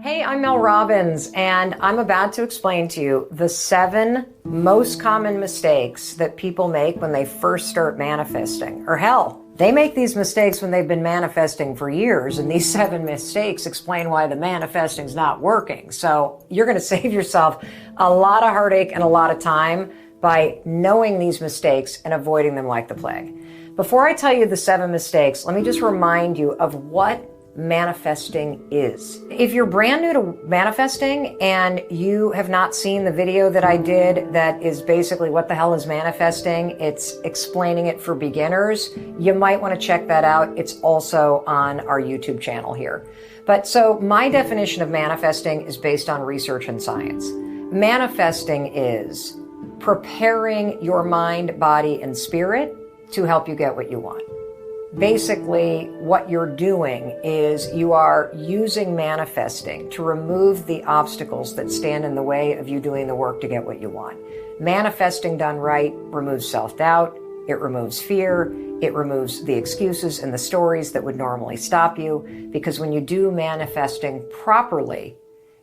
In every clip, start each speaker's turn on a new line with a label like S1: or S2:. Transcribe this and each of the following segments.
S1: Hey, I'm Mel Robbins, and I'm about to explain to you the 7 most common mistakes that people make when they first start manifesting. Or hell, they make these mistakes when they've been manifesting for years, and these 7 mistakes explain why the manifesting's not working. So you're going to save yourself a lot of heartache and a lot of time by knowing these mistakes and avoiding them like the plague. Before I tell you the 7 mistakes, let me just remind you of what manifesting is. If you're brand new to manifesting and you have not seen the video that I did that is basically what the hell is manifesting, it's explaining it for beginners, you might want to check that out. It's also on our YouTube channel here. But so my definition of manifesting is based on research and science. Manifesting is preparing your mind, body, and spirit to help you get what you want. Basically, what you're doing is you are using manifesting to remove the obstacles that stand in the way of you doing the work to get what you want. Manifesting done right removes self-doubt, it removes fear, it removes the excuses and the stories that would normally stop you, because when you do manifesting properly,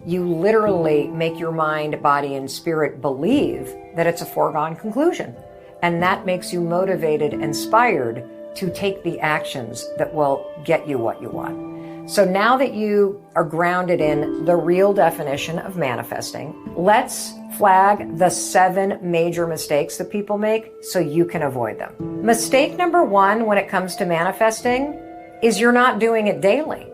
S1: you literally make your mind, body, and spirit believe that it's a foregone conclusion. And that makes you motivated, inspired to take the actions that will get you what you want. So now that you are grounded in the real definition of manifesting, let's flag the 7 major mistakes that people make so you can avoid them. Mistake number 1 when it comes to manifesting is you're not doing it daily.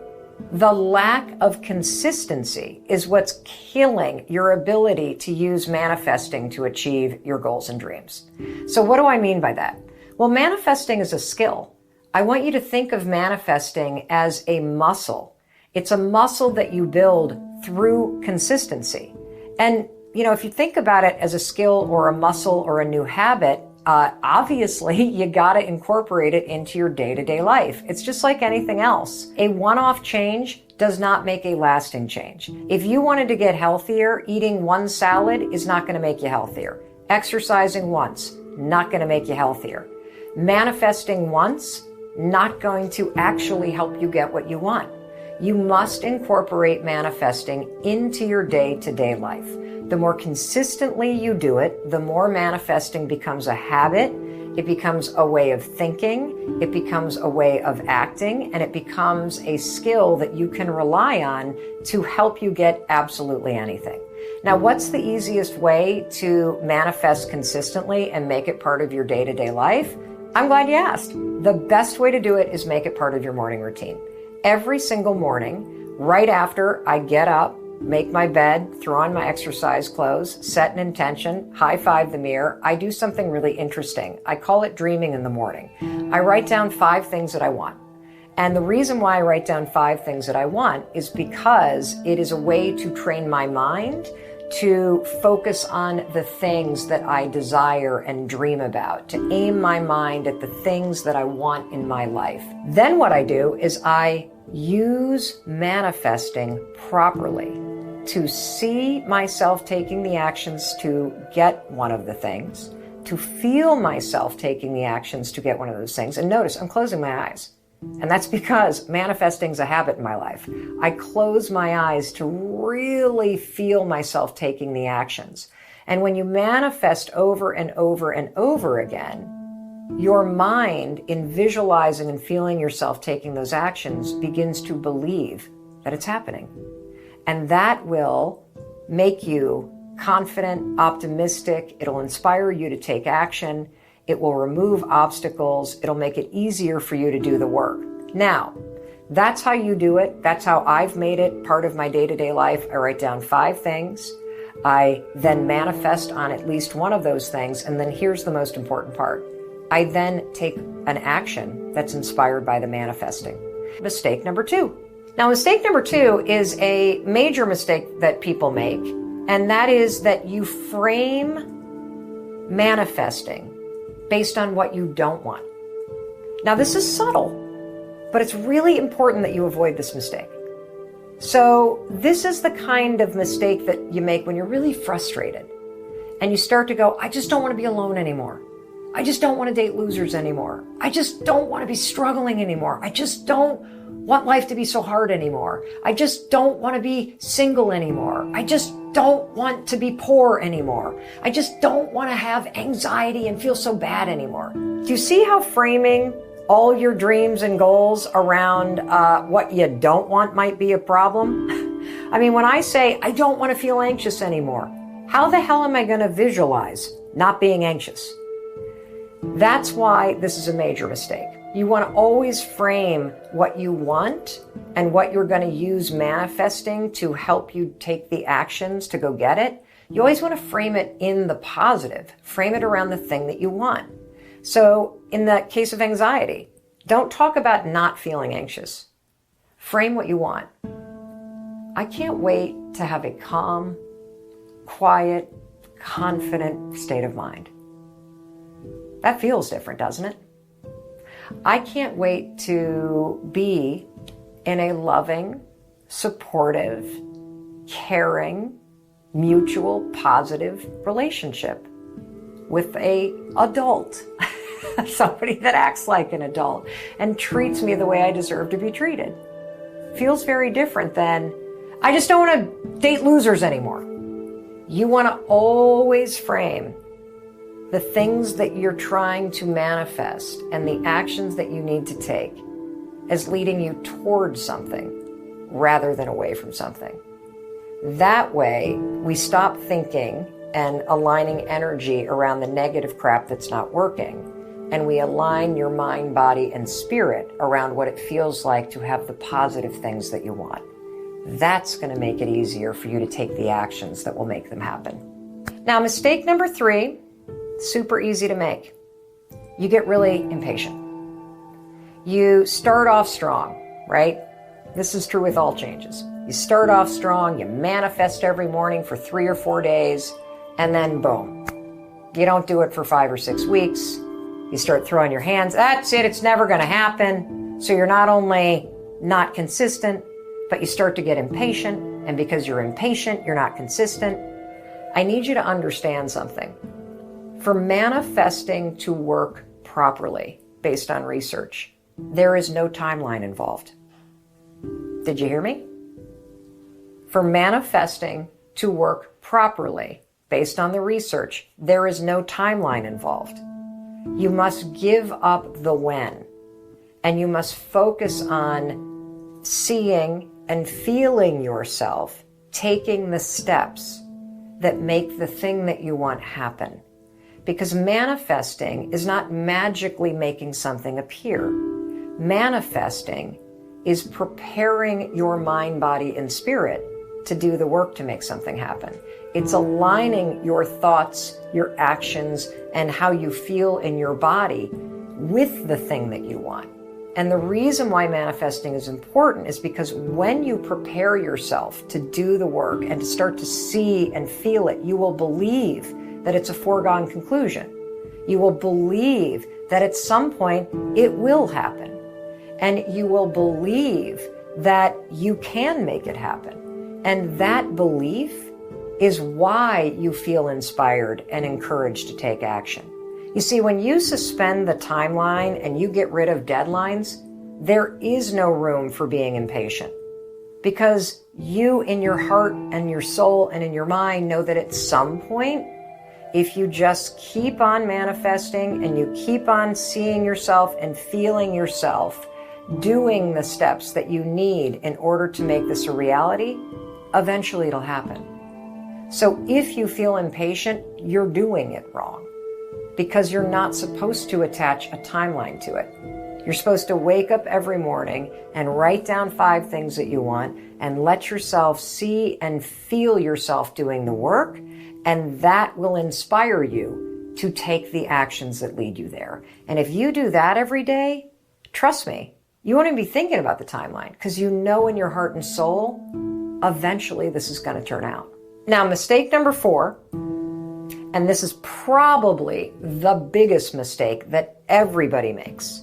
S1: The lack of consistency is what's killing your ability to use manifesting to achieve your goals and dreams. So what do I mean by that? Well, manifesting is a skill. I want you to think of manifesting as a muscle. It's a muscle that you build through consistency. And, if you think about it as a skill or a muscle or a new habit, obviously you got to incorporate it into your day-to-day life. It's just like anything else. A one-off change does not make a lasting change. If you wanted to get healthier, eating one salad is not going to make you healthier. Exercising once, not going to make you healthier. Manifesting once, not going to actually help you get what you want. You must incorporate manifesting into your day-to-day life. The more consistently you do it, the more manifesting becomes a habit, it becomes a way of thinking, it becomes a way of acting, and it becomes a skill that you can rely on to help you get absolutely anything. Now, what's the easiest way to manifest consistently and make it part of your day-to-day life? I'm glad you asked. The best way to do it is make it part of your morning routine. Every single morning, right after I get up, make my bed, throw on my exercise clothes, set an intention, high five the mirror, I do something really interesting. I call it dreaming in the morning. I write down 5 things that I want. And the reason why I write down 5 things that I want is because it is a way to train my mind to focus on the things that I desire and dream about, to aim my mind at the things that I want in my life. Then what I do is I use manifesting properly to see myself taking the actions to get one of the things, to feel myself taking the actions to get one of those things. And notice, I'm closing my eyes. And that's because manifesting is a habit in my life. I close my eyes to really feel myself taking the actions. And when you manifest over and over and over again, your mind, in visualizing and feeling yourself taking those actions, begins to believe that it's happening. And that will make you confident, optimistic. It'll inspire you to take action. It will remove obstacles. It'll make it easier for you to do the work. Now, that's how you do it. That's how I've made it part of my day-to-day life. I write down 5 things. I then manifest on at least one of those things. And then here's the most important part. I then take an action that's inspired by the manifesting. Mistake number 2. Now, mistake number 2 is a major mistake that people make. And that is that you frame manifesting based on what you don't want. Now, this is subtle, but it's really important that you avoid this mistake. So this is the kind of mistake that you make when you're really frustrated and you start to go, I just don't want to be alone anymore. I just don't want to date losers anymore. I just don't want to be struggling anymore. I just don't want life to be so hard anymore. I just don't want to be single anymore. I just don't want to be poor anymore. I just don't want to have anxiety and feel so bad anymore. Do you see how framing all your dreams and goals around what you don't want might be a problem? I mean, when I say I don't want to feel anxious anymore, how the hell am I going to visualize not being anxious? That's why this is a major mistake. You want to always frame what you want and what you're going to use manifesting to help you take the actions to go get it. You always want to frame it in the positive. Frame it around the thing that you want. So in the case of anxiety, don't talk about not feeling anxious. Frame what you want. I can't wait to have a calm, quiet, confident state of mind. That feels different, doesn't it? I can't wait to be in a loving, supportive, caring, mutual, positive relationship with an adult, somebody that acts like an adult and treats me the way I deserve to be treated. Feels very different than, I just don't want to date losers anymore. You want to always frame the things that you're trying to manifest and the actions that you need to take as leading you towards something rather than away from something. That way, we stop thinking and aligning energy around the negative crap that's not working, and we align your mind, body, and spirit around what it feels like to have the positive things that you want. That's going to make it easier for you to take the actions that will make them happen. Now, mistake number 3, super easy to make. You get really impatient. You start off strong, right? This is true with all changes. You start off strong, you manifest every morning for 3 or 4 days, and then boom. You don't do it for 5 or 6 weeks. You start throwing your hands. That's it. It's never going to happen. So you're not only not consistent, but you start to get impatient. And because you're impatient, you're not consistent. I need you to understand something. For manifesting to work properly, based on research, there is no timeline involved. Did you hear me? For manifesting to work properly, based on the research, there is no timeline involved. You must give up the when, and you must focus on seeing and feeling yourself taking the steps that make the thing that you want happen. Because manifesting is not magically making something appear. Manifesting is preparing your mind, body, and spirit to do the work to make something happen. It's aligning your thoughts, your actions, and how you feel in your body with the thing that you want. And the reason why manifesting is important is because when you prepare yourself to do the work and to start to see and feel it, you will believe that it's a foregone conclusion. You will believe that at some point it will happen. And you will believe that you can make it happen. And that belief is why you feel inspired and encouraged to take action. You see, when you suspend the timeline and you get rid of deadlines, there is no room for being impatient. Because you in your heart and your soul and in your mind know that at some point, if you just keep on manifesting and you keep on seeing yourself and feeling yourself doing the steps that you need in order to make this a reality, eventually it'll happen. So if you feel impatient, you're doing it wrong because you're not supposed to attach a timeline to it. You're supposed to wake up every morning and write down 5 things that you want and let yourself see and feel yourself doing the work, and that will inspire you to take the actions that lead you there. And if you do that every day, trust me, you won't even be thinking about the timeline because you know in your heart and soul, eventually this is going to turn out. Now, mistake number 4, and this is probably the biggest mistake that everybody makes.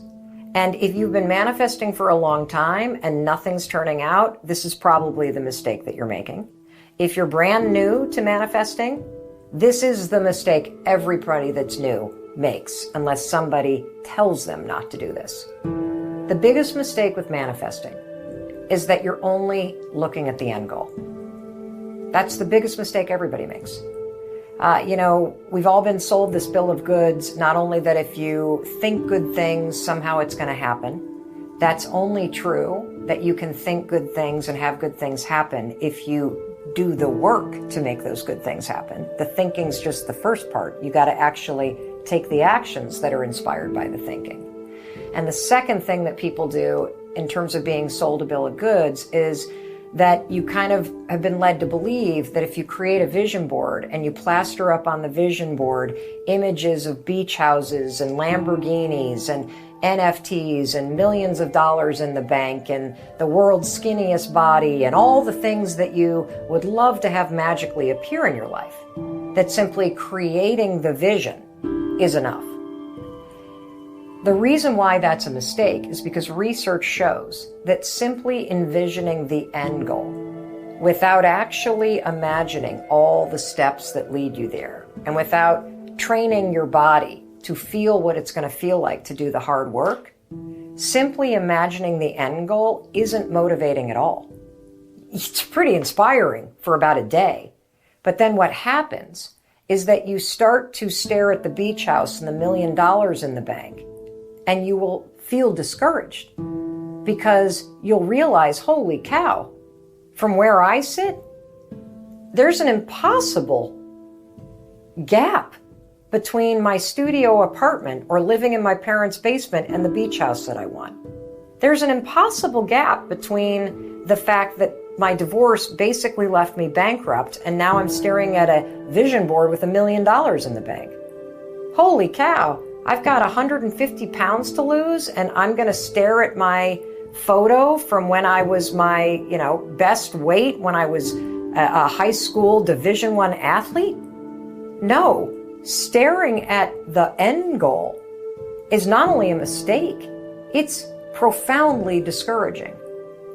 S1: And if you've been manifesting for a long time and nothing's turning out, this is probably the mistake that you're making. If you're brand new to manifesting, this is the mistake everybody that's new makes unless somebody tells them not to do this. The biggest mistake with manifesting is that you're only looking at the end goal. That's the biggest mistake everybody makes. We've all been sold this bill of goods, not only that if you think good things, somehow it's going to happen. That's only true that you can think good things and have good things happen if you do the work to make those good things happen. The thinking's just the first part. You got to actually take the actions that are inspired by the thinking. And the second thing that people do in terms of being sold a bill of goods is that you kind of have been led to believe that if you create a vision board and you plaster up on the vision board images of beach houses and Lamborghinis and NFTs and millions of dollars in the bank and the world's skinniest body and all the things that you would love to have magically appear in your life, that simply creating the vision is enough. The reason why that's a mistake is because research shows that simply envisioning the end goal without actually imagining all the steps that lead you there and without training your body to feel what it's going to feel like to do the hard work, simply imagining the end goal isn't motivating at all. It's pretty inspiring for about a day. But then what happens is that you start to stare at the beach house and the $1 million in the bank, and you will feel discouraged because you'll realize, holy cow, from where I sit, there's an impossible gap between my studio apartment or living in my parents' basement and the beach house that I want. There's an impossible gap between the fact that my divorce basically left me bankrupt and now I'm staring at a vision board with $1 million in the bank. Holy cow, I've got 150 pounds to lose and I'm going to stare at my photo from when I was my, best weight when I was a high school Division I athlete? No. Staring at the end goal is not only a mistake, it's profoundly discouraging.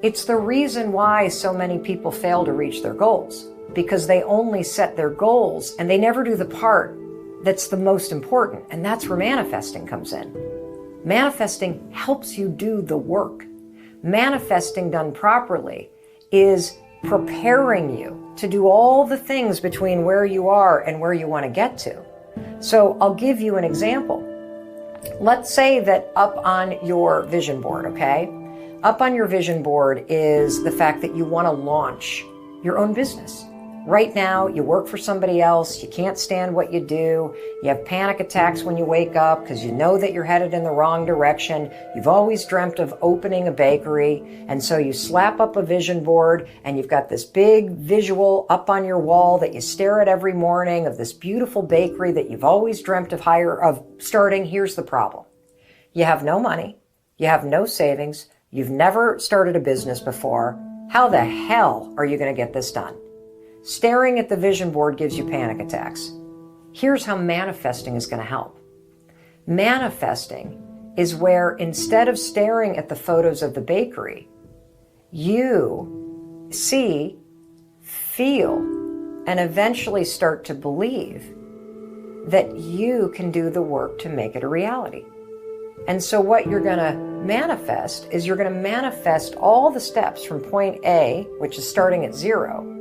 S1: It's the reason why so many people fail to reach their goals, because they only set their goals and they never do the part that's the most important, and that's where manifesting comes in. Manifesting helps you do the work. Manifesting done properly is preparing you to do all the things between where you are and where you want to get to. So I'll give you an example. Let's say that up on your vision board, okay? Up on your vision board is the fact that you want to launch your own business. Right now, you work for somebody else, you can't stand what you do, you have panic attacks when you wake up because you know that you're headed in the wrong direction, you've always dreamt of opening a bakery, and so you slap up a vision board and you've got this big visual up on your wall that you stare at every morning of this beautiful bakery that you've always dreamt of starting. Here's the problem. You have no money, you have no savings, you've never started a business before. How the hell are you going to get this done? Staring at the vision board gives you panic attacks. Here's how manifesting is going to help. Manifesting is where instead of staring at the photos of the bakery, you see, feel, and eventually start to believe that you can do the work to make it a reality. And so what you're going to manifest is you're going to manifest all the steps from point A, which is starting at 0,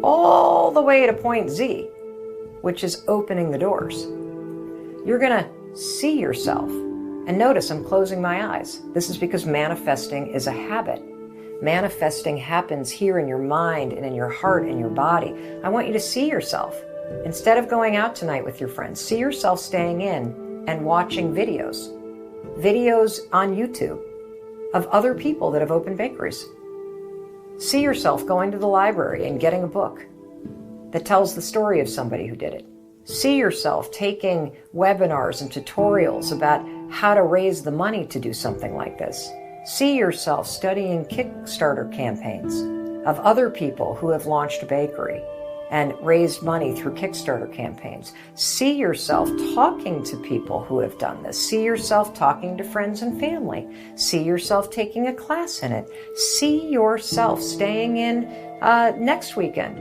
S1: all the way to point Z, which is opening the doors. You're going to see yourself. And notice I'm closing my eyes. This is because manifesting is a habit. Manifesting happens here in your mind and in your heart and your body. I want you to see yourself. Instead of going out tonight with your friends, see yourself staying in and watching videos on YouTube of other people that have opened bakeries. See yourself going to the library and getting a book that tells the story of somebody who did it. See yourself taking webinars and tutorials about how to raise the money to do something like this. See yourself studying Kickstarter campaigns of other people who have launched a bakery and raised money through Kickstarter campaigns. See yourself talking to people who have done this. See yourself talking to friends and family. See yourself taking a class in it. See yourself staying in next weekend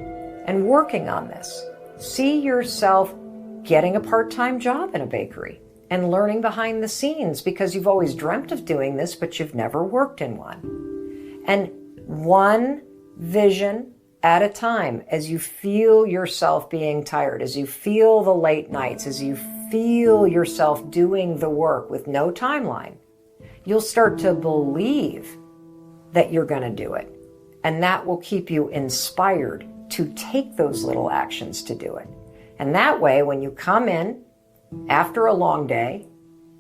S1: and working on this. See yourself getting a part-time job in a bakery. and learning behind the scenes because you've always dreamt of doing this, but you've never worked in one. And one vision at a time, as you feel yourself being tired, as you feel the late nights, as you feel yourself doing the work with no timeline, you'll start to believe that you're going to do it. And that will keep you inspired to take those little actions to do it. And that way, when you come in after a long day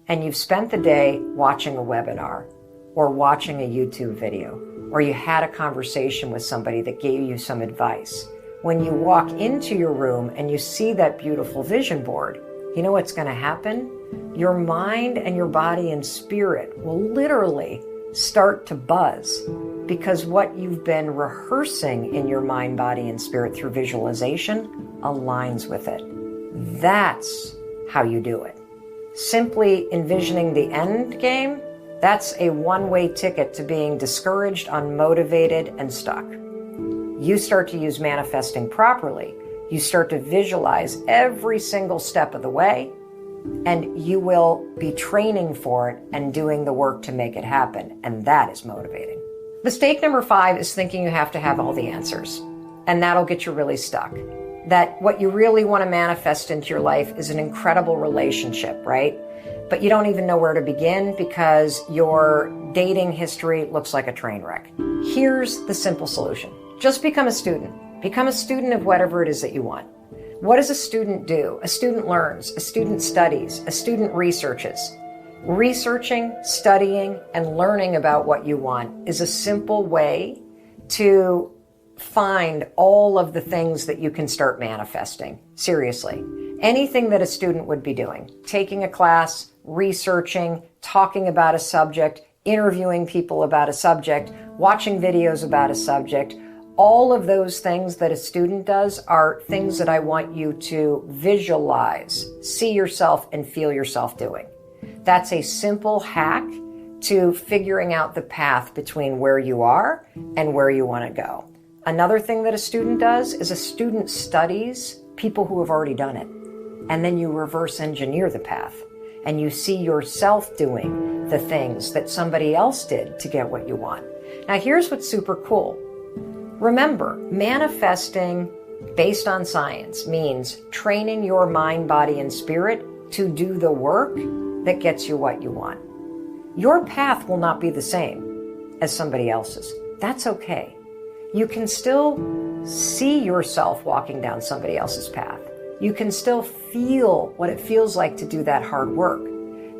S1: and you've spent the day watching a webinar or watching a YouTube video, or you had a conversation with somebody that gave you some advice, when you walk into your room and you see that beautiful vision board, you know what's going to happen? Your mind and your body and spirit will literally start to buzz, because what you've been rehearsing in your mind, body, and spirit through visualization aligns with it. That's how you do it. Simply envisioning the end game, that's a one-way ticket to being discouraged, unmotivated, and stuck. You start to use manifesting properly. You start to visualize every single step of the way, and you will be training for it and doing the work to make it happen. And that is motivating. Mistake number 5 is thinking you have to have all the answers. And that'll get you really stuck. That what you really want to manifest into your life is an incredible relationship, right? But you don't even know where to begin because your dating history looks like a train wreck. Here's the simple solution. Just become a student. Become a student of whatever it is that you want. What does a student do? A student learns, a student studies, a student researches. Researching, studying, and learning about what you want is a simple way to find all of the things that you can start manifesting. Seriously. Anything that a student would be doing, taking a class, researching, talking about a subject, interviewing people about a subject, watching videos about a subject, all of those things that a student does are things that I want you to visualize, see yourself and feel yourself doing. That's a simple hack to figuring out the path between where you are and where you want to go. Another thing that a student does is a student studies people who have already done it. And then you reverse engineer the path and you see yourself doing the things that somebody else did to get what you want. Now, here's what's super cool. Remember, manifesting based on science means training your mind, body, and spirit to do the work that gets you what you want. Your path will not be the same as somebody else's. That's okay. You can still see yourself walking down somebody else's path. You can still feel what it feels like to do that hard work,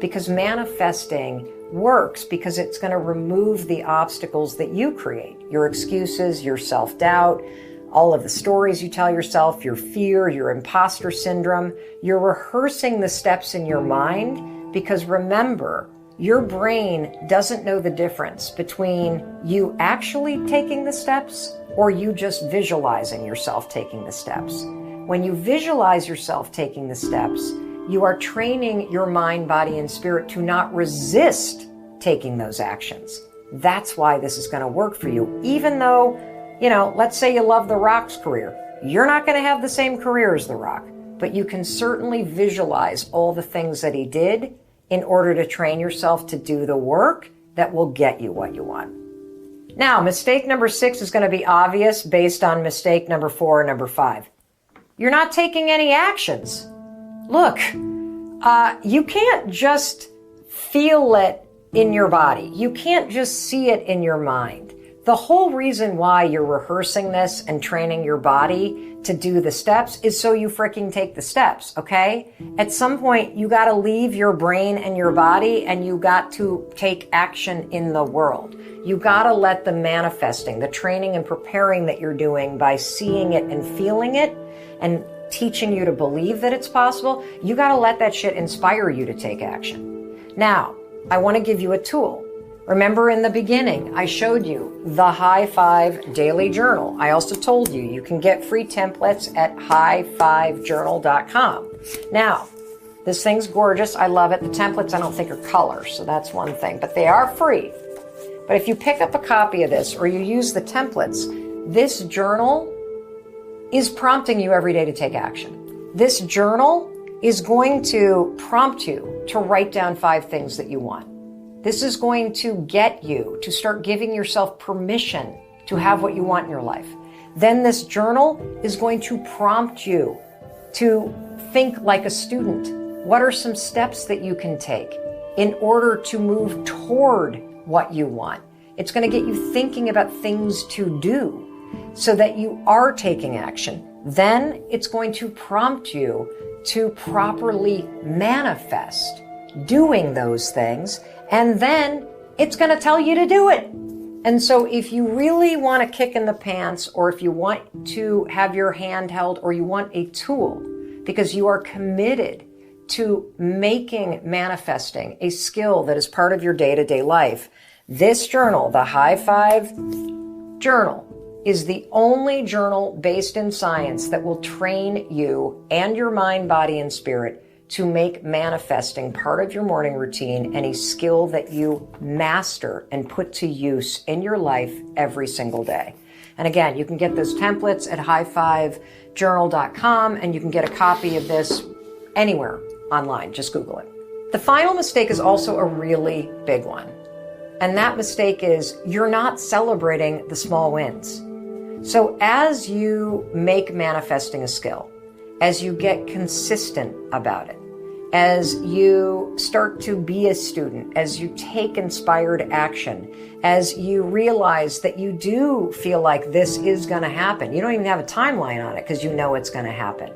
S1: because manifesting works because it's going to remove the obstacles that you create, your excuses, your self-doubt, all of the stories you tell yourself, your fear, your imposter syndrome. You're rehearsing the steps in your mind because remember, your brain doesn't know the difference between you actually taking the steps or you just visualizing yourself taking the steps. When you visualize yourself taking the steps, you are training your mind, body, and spirit to not resist taking those actions. That's why this is going to work for you. Even though, let's say you love The Rock's career. You're not going to have the same career as The Rock, but you can certainly visualize all the things that he did in order to train yourself to do the work that will get you what you want. Now, mistake number 6 is going to be obvious based on mistake number 4 and number 5. You're not taking any actions. Look, you can't just feel it in your body. You can't just see it in your mind. The whole reason why you're rehearsing this and training your body to do the steps is so you freaking take the steps, okay? At some point, you got to leave your brain and your body and you got to take action in the world. You got to let the manifesting, the training and preparing that you're doing by seeing it and feeling it and teaching you to believe that it's possible, you got to let that shit inspire you to take action. Now, I want to give you a tool. Remember in the beginning, I showed you the High Five Daily Journal. I also told you you can get free templates at high5journal.com. Now, this thing's gorgeous. I love it. The templates I don't think are color, so that's one thing, but they are free. But if you pick up a copy of this or you use the templates, this journal is prompting you every day to take action. This journal is going to prompt you to write down 5 things that you want. This is going to get you to start giving yourself permission to have what you want in your life. Then this journal is going to prompt you to think like a student. What are some steps that you can take in order to move toward what you want? It's going to get you thinking about things to do so that you are taking action. Then it's going to prompt you to properly manifest doing those things. And then it's going to tell you to do it. And so if you really want a kick in the pants, or if you want to have your hand held, or you want a tool because you are committed to making manifesting a skill that is part of your day-to-day life, this journal, the High Five Journal, is the only journal based in science that will train you and your mind, body, and spirit to make manifesting part of your morning routine and a skill that you master and put to use in your life every single day. And again, you can get those templates at highfivejournal.com, and you can get a copy of this anywhere online. Just Google it. The final mistake is also a really big one. And that mistake is you're not celebrating the small wins. So as you make manifesting a skill, as you get consistent about it, as you start to be a student, as you take inspired action, as you realize that you do feel like this is going to happen. You don't even have a timeline on it because you know it's going to happen.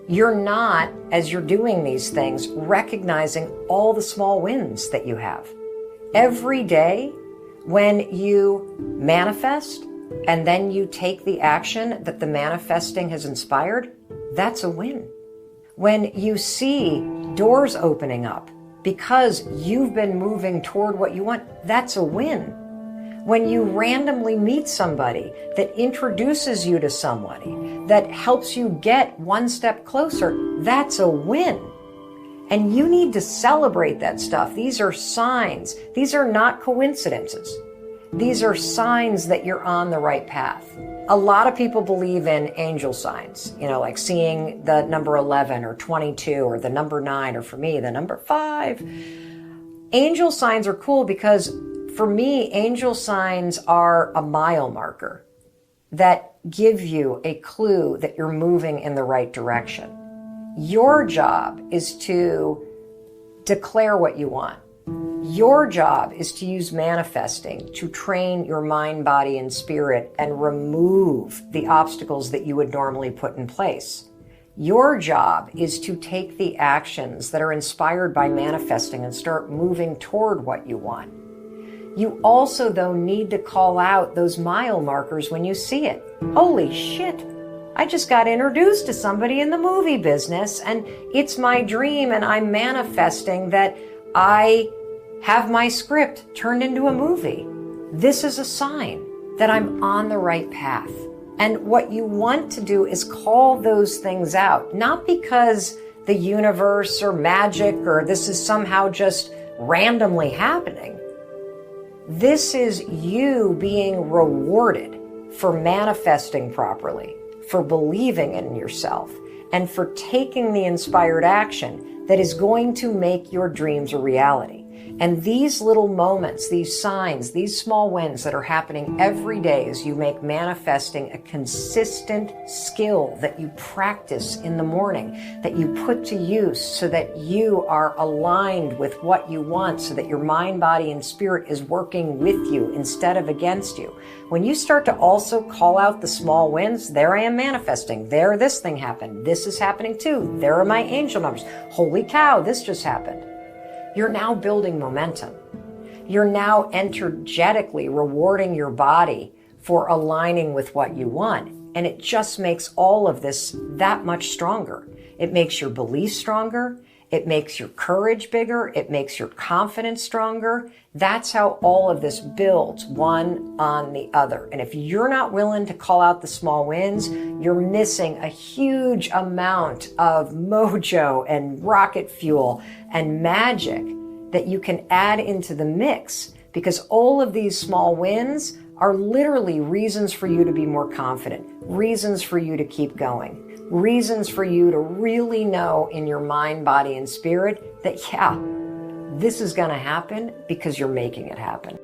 S1: You're not, as you're doing these things, recognizing all the small wins that you have. Every day when you manifest and then you take the action that the manifesting has inspired, that's a win. When you see doors opening up because you've been moving toward what you want, that's a win. When you randomly meet somebody that introduces you to somebody that helps you get one step closer, that's a win. And you need to celebrate that stuff. These are signs. These are not coincidences. These are signs that you're on the right path. A lot of people believe in angel signs, like seeing the number 11 or 22 or the number 9, or for me, the number 5. Angel signs are cool because for me, angel signs are a mile marker that give you a clue that you're moving in the right direction. Your job is to declare what you want. Your job is to use manifesting to train your mind, body, and spirit and remove the obstacles that you would normally put in place. Your job is to take the actions that are inspired by manifesting and start moving toward what you want. You also, though, need to call out those mile markers when you see it. Holy shit! I just got introduced to somebody in the movie business, and it's my dream, and I'm manifesting that I have my script turned into a movie. This is a sign that I'm on the right path. And what you want to do is call those things out, not because the universe or magic or this is somehow just randomly happening. This is you being rewarded for manifesting properly, for believing in yourself, and for taking the inspired action that is going to make your dreams a reality. And these little moments, these signs, these small wins that are happening every day as you make manifesting a consistent skill that you practice in the morning, that you put to use so that you are aligned with what you want, so that your mind, body, and spirit is working with you instead of against you. When you start to also call out the small wins, there I am manifesting. There, this thing happened. This is happening too. There are my angel numbers. Holy cow, this just happened. You're now building momentum. You're now energetically rewarding your body for aligning with what you want. And it just makes all of this that much stronger. It makes your beliefs stronger. It makes your courage bigger. It makes your confidence stronger. That's how all of this builds one on the other. And if you're not willing to call out the small wins, you're missing a huge amount of mojo and rocket fuel and magic that you can add into the mix, because all of these small wins are literally reasons for you to be more confident, reasons for you to keep going, reasons for you to really know in your mind, body, and spirit that, yeah, this is going to happen because you're making it happen.